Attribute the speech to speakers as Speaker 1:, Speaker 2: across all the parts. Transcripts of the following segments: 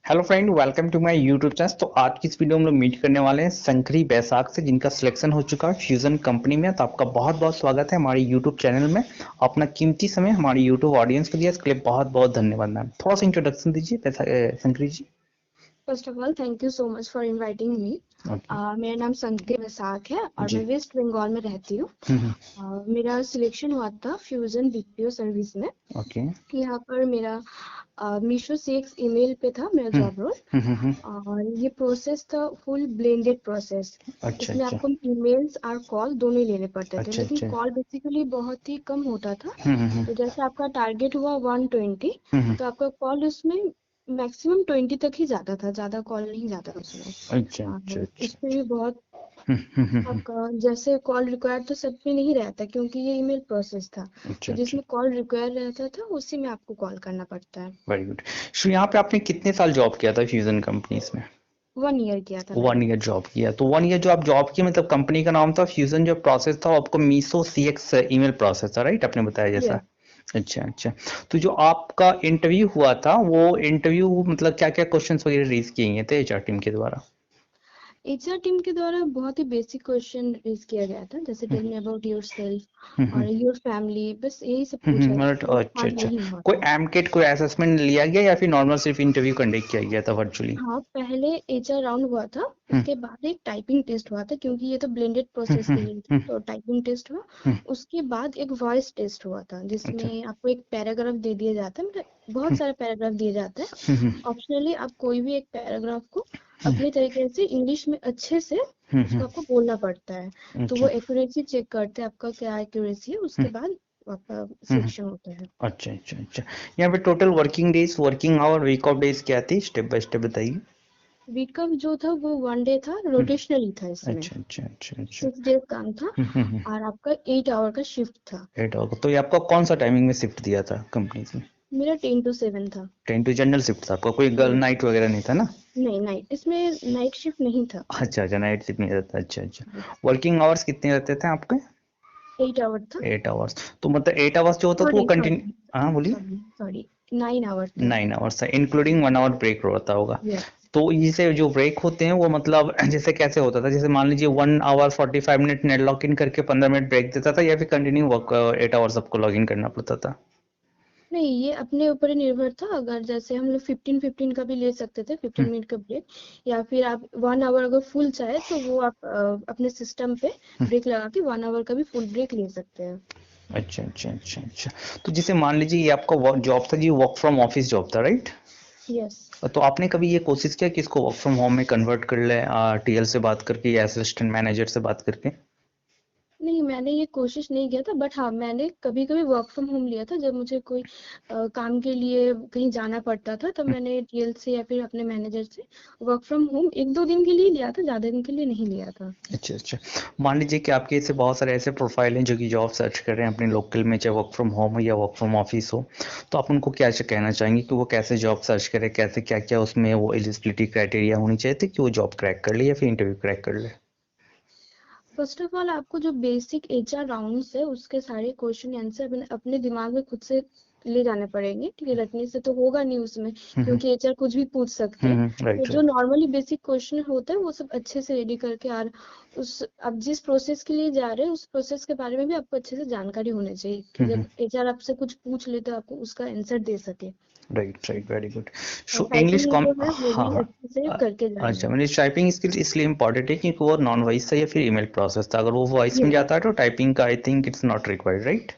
Speaker 1: Hello friend, welcome to my YouTube channel. तो आज की इस वीडियो में हम लोग मीट करने वाले हैं शंकरी बैसाख से, जिनका सिलेक्शन हो चुका है फ्यूजन कंपनी में। तो आपका बहुत बहुत स्वागत है हमारे यूट्यूब चैनल में। अपना कीमती समय हमारी यूट्यूब ऑडियंस को दिया, इसके लिए बहुत बहुत धन्यवाद मैम। थोड़ा सा इंट्रोडक्शन दीजिए Shankari ji.
Speaker 2: First of all thank you so much for inviting me.
Speaker 1: Okay
Speaker 2: मेरा नाम संगीत वैसाख है और
Speaker 1: जी।
Speaker 2: मैं वेस्ट बंगाल में रहती हूँ। मेरा सिलेक्शन हुआ था फ्यूजन बीपीओ सर्विस में।
Speaker 1: ओके।
Speaker 2: यहाँ पर मेरा मीशो से एक ईमेल पे था मेरा जॉब रोल। और ये प्रोसेस था फुल ब्लेंडेड प्रोसेस।
Speaker 1: अच्छा
Speaker 2: इसमें
Speaker 1: अच्छा
Speaker 2: आपको ईमेल्स और कॉल दोनों ही लेने पड़ते थे,
Speaker 1: अच्छा
Speaker 2: लेकिन
Speaker 1: अच्छा।
Speaker 2: कॉल बेसिकली बहुत ही कम होता था। तो जैसे आपका टारगेट हुआ 120, तो आपका कॉल उसमें मैक्सिमम 20 तक ही जाता था, ज्यादा कॉल नहीं जाता था उसमें।
Speaker 1: अच्छा अच्छा
Speaker 2: और
Speaker 1: अच्छा।
Speaker 2: उसमें भी बहुत आपका जैसे कॉल रिक्वायर तो सब में नहीं रहता, क्योंकि ये ईमेल प्रोसेस था।
Speaker 1: अच्छा
Speaker 2: तो
Speaker 1: अच्छा।
Speaker 2: जिसमें कॉल रिक्वायर रहता था उसी में आपको कॉल करना पड़ता है।
Speaker 1: Very good. सो यहाँ पे आपने कितने साल जॉब किया था फ्यूजन कंपनीज में?
Speaker 2: 1 ईयर किया था
Speaker 1: वन
Speaker 2: मैंने।
Speaker 1: ईयर जॉब किया। तो वन ईयर जो आप जॉब किए, मतलब कंपनी का नाम था फ्यूजन, जो प्रोसेस था वो आपको मीसो सीएक्स ईमेल प्रोसेस था, राइट? आपने बताया जैसा।
Speaker 2: यस।
Speaker 1: अच्छा अच्छा। तो जो आपका इंटरव्यू हुआ था, वो इंटरव्यू मतलब क्या क्या क्वेश्चंस वगैरह रेज किए गए थे एचआर टीम के द्वारा?
Speaker 2: एचआर टीम के द्वारा बहुत ही बेसिक क्वेश्चन रेज किया गया था, जैसे tell me about yourself और योर फैमिली, बस यही सब पूछा गया था,
Speaker 1: मतलब
Speaker 2: कोई
Speaker 1: अच्छा
Speaker 2: हार्ड
Speaker 1: अच्छा।
Speaker 2: नहीं हुआ
Speaker 1: कोई
Speaker 2: था।
Speaker 1: एमकेट कोई असेसमेंट लिया गया या फिर नॉर्मल सिर्फ इंटरव्यू कंडक्ट किया गया था वर्चुअली?
Speaker 2: हाँ, पहले एचआर राउंड हुआ था, उसके बाद एक टाइपिंग टेस्ट हुआ था, क्योंकि ये तो ब्लेंडेड प्रोसेस के लिए था, तो टाइपिंग टेस्ट हुआ। उसके बाद एक वॉइस टेस्ट हुआ था,
Speaker 1: अच्छा।
Speaker 2: जिसमें आपको एक पैराग्राफ दे दिया जाता है, मतलब बहुत सारे पैराग्राफ दिए जाते हैं। ऑप्शनली आप कोई भी एक पैराग्राफ को अपने तरीके से इंग्लिश में अच्छे से उसको आपको बोलना पड़ता है। तो वो
Speaker 1: अच्छा।
Speaker 2: एक्यूरेसी चेक करते हैं, आपका क्या एक्यूरेसी है, उसके बाद आपका सिलेक्शन होता है।
Speaker 1: अच्छा अच्छा अच्छा। यहाँ पे total working days, working hour, week off days क्या थी, स्टेप बाय स्टेप बताइए।
Speaker 2: वीक का जो था वो 1 डे था, रोटेशनली था इसमें।
Speaker 1: अच्छा अच्छा अच्छा अच्छा।
Speaker 2: 6 डेज काम था और आपका 8 आवर का शिफ्ट था।
Speaker 1: 8 आवर। तो ये आपका कौन सा टाइमिंग में शिफ्ट दिया था कंपनी में?
Speaker 2: मेरा 10 to 7 था।
Speaker 1: 10 टू जनरल शिफ्ट था आपका, कोई गर्ल
Speaker 2: यस।
Speaker 1: नाइट वगैरह नहीं था ना?
Speaker 2: नहीं, नाइट इसमें नाइट शिफ्ट नहीं था।
Speaker 1: अच्छा अच्छा, नाइट शिफ्ट नहीं रहता। अच्छा अच्छा। वर्किंग आवर्स कितने रहते थे आपके?
Speaker 2: 8 आवर था।
Speaker 1: 8 आवर्स। तो मतलब 8 आवर्स जो होता तो वो
Speaker 2: सॉरी
Speaker 1: कंटिन्यू।
Speaker 2: सॉरी
Speaker 1: हाँ बोलिए।
Speaker 2: सॉरी सॉरी 9 आवर था।
Speaker 1: 9 आवर्स था, इंक्लूडिंग 1 आवर ब्रेक होता होगा।
Speaker 2: यस।
Speaker 1: तो इसे जो ब्रेक होते हैं वो मतलब जैसे कैसे होता था, जैसे मान लीजिए 1 hour 45 minute net log in करके 15 मिनट ब्रेक देता था, या फिर कंटिन्यू वर्क 8 आवर्स आपको लॉग इन करना पड़ता था?
Speaker 2: नहीं, ये अपने ऊपर ही निर्भर था। अगर जैसे हम लोग 15-15 का भी ले सकते थे, 15 मिनट का ब्रेक, या फिर आप 1 आवर अगर फुल चाहे तो वो आप अपने सिस्टम पे ब्रेक लगा के 1 आवर का भी फुल ब्रेक ले सकते हैं।
Speaker 1: अच्छा अच्छा अच्छा अच्छा। तो जैसे मान लीजिए ये आपका जॉब था जी, वर्क फ्रॉम ऑफिस जॉब था, राइट?
Speaker 2: यस।
Speaker 1: तो आपने कभी ये कोशिश किया कि इसको वर्क फ्रॉम होम में कन्वर्ट कर ले, टीएल से बात करके या असिस्टेंट मैनेजर से बात करके?
Speaker 2: नहीं, मैंने ये कोशिश नहीं किया था, बट हाँ, मैंने कभी कभी वर्क फ्रॉम होम लिया था, जब मुझे कोई काम के लिए कहीं जाना पड़ता था, तब मैंने टीएल से या फिर अपने मैनेजर से वर्क फ्रॉम होम 1-2 दिन के लिए लिया था, ज्यादा दिन के लिए नहीं लिया था।
Speaker 1: अच्छा अच्छा। मान लीजिए कि आपके ऐसे बहुत सारे ऐसे प्रोफाइल हैं जो कि जॉब सर्च कर रहे हैं अपने लोकल में, चाहे वर्क फ्रॉम होम हो या वर्क फ्रॉम ऑफिस हो। तो आप उनको क्या कहना चाहेंगे कि वो कैसे जॉब सर्च करें, कैसे क्या क्या उसमें वो एलिजिबिलिटी क्राइटेरिया होनी चाहिए थी कि वो जॉब क्रैक कर ले या फिर इंटरव्यू क्रैक कर ले?
Speaker 2: फर्स्ट ऑफ ऑल, आपको जो बेसिक एचआर राउंड्स है उसके सारे क्वेश्चन आंसर अपने दिमाग में खुद से ले जाने पड़ेंगे, ठीक है? रटने से तो होगा नहीं उसमें, क्योंकि एचआर कुछ भी पूछ सकते हैं। तो
Speaker 1: राइट
Speaker 2: जो
Speaker 1: राइट।
Speaker 2: नॉर्मली बेसिक क्वेश्चन होता है वो सब अच्छे से रेडी करके, और उस आप जिस प्रोसेस के लिए जा रहे हैं उस प्रोसेस के बारे में भी आपको अच्छे से जानकारी होनी चाहिए, कि जब एचआर आपसे कुछ पूछ ले तो आपको उसका आंसर दे सके।
Speaker 1: Right right, very good.
Speaker 2: और
Speaker 1: सो इंग्लिश
Speaker 2: टाइपिंग
Speaker 1: कॉम,
Speaker 2: जो है वो
Speaker 1: हाँ
Speaker 2: भी
Speaker 1: हाँ।
Speaker 2: अच्छे से
Speaker 1: अ-
Speaker 2: करके जाना
Speaker 1: अच्छा,
Speaker 2: है।
Speaker 1: मैंने टाइपिंग स्किल इसलिए इम्पोर्टेंट है क्योंकि वो नॉन वॉइस था या फिर ईमेल प्रोसेस था। अगर वो वॉइस में
Speaker 2: यस।
Speaker 1: जाता है तो टाइपिंग का I think it's not required, right?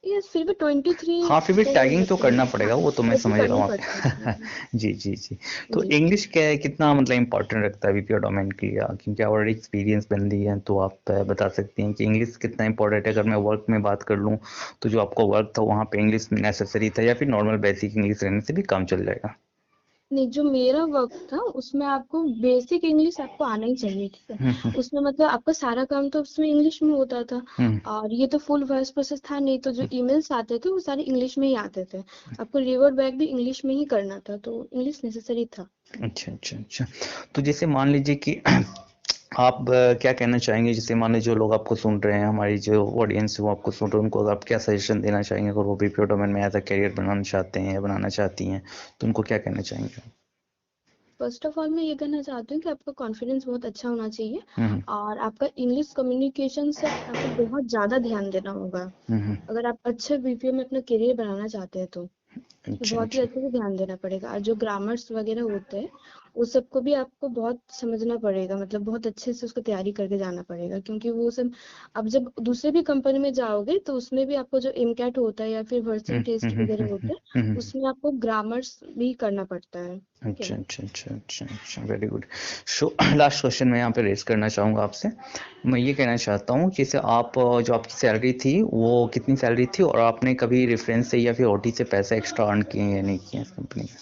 Speaker 2: Yes, फिर भी 23
Speaker 1: हाँ, फिर भी
Speaker 2: तो
Speaker 1: टैगिंग तो करना
Speaker 2: लगेगा। हाँ,
Speaker 1: पड़ेगा, वो तो मैं
Speaker 2: टाइपिंग
Speaker 1: समझ रहा
Speaker 2: करना
Speaker 1: हूँ
Speaker 2: ही पड़ता
Speaker 1: आप।
Speaker 2: है।
Speaker 1: जी जी जी। तो
Speaker 2: जी।
Speaker 1: इंग्लिश क्या कितना मतलब इम्पोर्टेंट रखता है बीपीओ डोमेन के लिए? क्योंकि ऑलरेडी एक्सपीरियंस बन ली है, तो आप बता सकती हैं कि इंग्लिश कितना इंपॉर्टेंट है। अगर मैं वर्क में बात कर लूँ तो जो आपको वर्क था वहाँ पे इंग्लिश नेसेसरी था, या फिर नॉर्मल बेसिक इंग्लिश रहने से भी काम चल जाएगा?
Speaker 2: नहीं, जो मेरा वर्क था उसमें आपको बेसिक इंग्लिश आपको आना ही चाहिए, ठीक है? उसमें मतलब आपका सारा काम तो उसमें इंग्लिश में होता था।
Speaker 1: हम्म।
Speaker 2: और ये तो फुल वॉइस प्रोसेस था नहीं, तो जो ईमेल्स आते थे वो सारे इंग्लिश में ही आते थे। आपको रिवर्ट बैक भी इंग्लिश में ही करना था, तो इंग्लिश नेसेसरी था।
Speaker 1: अच्छा अच्छा अच्छा। तो जैसे मान लीजिए कि आप क्या कहना चाहेंगे, जैसे मान लीजिए जो लोग आपको सुन रहे हैं, हमारी जो ऑडियंस है वो आपको सुन रहे हैं, उनको अगर आप क्या सजेशन देना चाहेंगे अगर वो बीपीओ डोमेन में एज अ करियर बनाना चाहते हैं या बनाना चाहती हैं, तो उनको क्या कहना चाहेंगे?
Speaker 2: फर्स्ट ऑफ ऑल मैं ये कहना चाहती हूँ कि आपका कॉन्फिडेंस बहुत अच्छा होना चाहिए
Speaker 1: हम्म
Speaker 2: और आपका इंग्लिश कम्युनिकेशन से आपको बहुत ज़्यादा ध्यान देना होगा।
Speaker 1: हम्म।
Speaker 2: अगर आप अच्छे बीपीओ में अपना करियर बनाना चाहते हैं तो
Speaker 1: अच्छा
Speaker 2: बहुत ही
Speaker 1: अच्छा।
Speaker 2: अच्छे से ध्यान देना पड़ेगा और जो ग्रामर्स वगैरह होते हैं उस सबको भी आपको बहुत समझना पड़ेगा, मतलब बहुत अच्छे से उसको तैयारी करके जाना पड़ेगा, क्योंकि वो सब अब जब दूसरे भी कंपनी में जाओगे तो उसमें भी आपको जो एमकैट होता है या फिर वर्सन टेस्ट वगैरह होते हैं
Speaker 1: हम्म।
Speaker 2: उसमें आपको ग्रामर्स भी करना पड़ता है। ठीक
Speaker 1: अच्छा
Speaker 2: है।
Speaker 1: अच्छा अच्छा अच्छा अच्छा, very good. So last question मैं यहाँ पे रेज करना चाहूँगा आपसे। मैं ये कहना चाहता हूँ कि जैसे आप जो आपकी सैलरी थी वो कितनी सैलरी थी, और आपने कभी रेफरेंस से या फिर ओटी से पैसे एक्स्ट्रा अर्न किए या नहीं किए इस कंपनी में?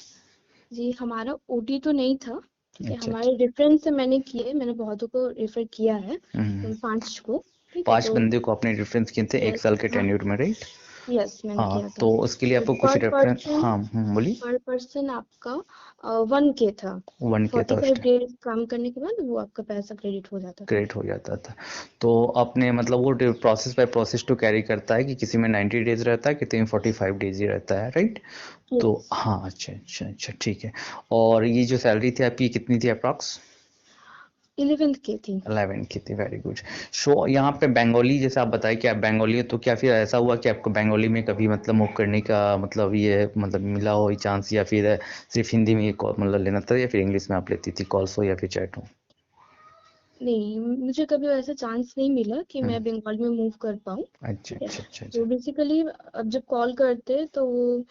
Speaker 2: जी हमारा ओटी तो नहीं था। ठीक है,
Speaker 1: अच्छा अच्छा।
Speaker 2: हमारे रेफरेंस से मैंने किए, मैंने बहुतों को रेफर किया है,
Speaker 1: हम्म।
Speaker 2: 5 को। ठीक है,
Speaker 1: 5
Speaker 2: तो
Speaker 1: बंदे को आपने रेफरेंस किए थे 1
Speaker 2: यस
Speaker 1: साल के
Speaker 2: हाँ,
Speaker 1: टेन्योर में, राइट?
Speaker 2: यस मैंने
Speaker 1: हाँ,
Speaker 2: किया था।
Speaker 1: तो उसके लिए
Speaker 2: तो
Speaker 1: आपको कुछ रेफरेंस, हाँ बोलिए।
Speaker 2: पर पर्सन आपका 1K था।
Speaker 1: 1K था
Speaker 2: 45 डेज काम करने के बाद वो आपका पैसा क्रेडिट हो जाता था।
Speaker 1: क्रेडिट हो जाता था। तो आपने मतलब वो process by process to carry करता है कि किसी में 90 डेज रहता है, किसी में 45 डेज ही रहता है, राइट? तो
Speaker 2: यस।
Speaker 1: हाँ, अच्छा अच्छा अच्छा, ठीक है। और ये जो सैलरी थी आपकी कितनी थी अप्रॉक्स?
Speaker 2: 11th की थी।
Speaker 1: 11 की थी, वेरी गुड। सो यहाँ पे बंगाली, जैसे आप बताए कि आप बंगाली हो, तो क्या फिर ऐसा हुआ कि आपको बंगाली में कभी मतलब मूव करने का मतलब ये मतलब मिला हो चांस, या फिर सिर्फ हिंदी में ही मतलब लेना था, या फिर इंग्लिश में आप लेती थी कॉल्स हो या फिर चैट हो?
Speaker 2: नहीं, मुझे कभी ऐसा चांस नहीं मिला कि
Speaker 1: हम्म,
Speaker 2: मैं बंगाल में मूव कर पाऊँ।
Speaker 1: अच्छा
Speaker 2: ठीक है,
Speaker 1: अच्छा अच्छा अच्छा।
Speaker 2: तो बेसिकली अब जब कॉल करते तो वो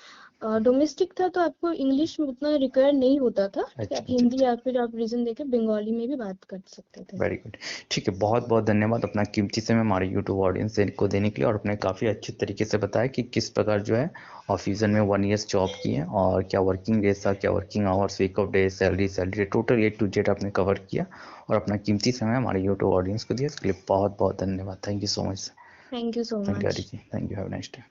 Speaker 2: डोमेस्टिक था तो आपको इंग्लिश में उतना रिक्वायर नहीं होता था। ठीक है,
Speaker 1: अच्छा
Speaker 2: आप
Speaker 1: अच्छा
Speaker 2: हिंदी
Speaker 1: अच्छा।
Speaker 2: या फिर आप रीजन देके बंगाली में भी बात कर सकते थे।
Speaker 1: Very good. ठीक है, बहुत बहुत धन्यवाद अपना कीमती समय हमारे यूट्यूब ऑडियंस को देने के लिए, और अपने काफ़ी अच्छे तरीके से बताया कि किस प्रकार जो है और फ्यूजन में 1 ईयर जॉब की है, और क्या वर्किंग डेज था, क्या working hours, week off days, salary total A to Z आपने कवर किया, और अपना कीमती समय हमारे यूट्यूब ऑडियंस को दिया। इसके लिए बहुत बहुत धन्यवाद। Thank you so much.
Speaker 2: Thank you so
Speaker 1: thank you
Speaker 2: much.
Speaker 1: Hari ji, thank you, have nice day.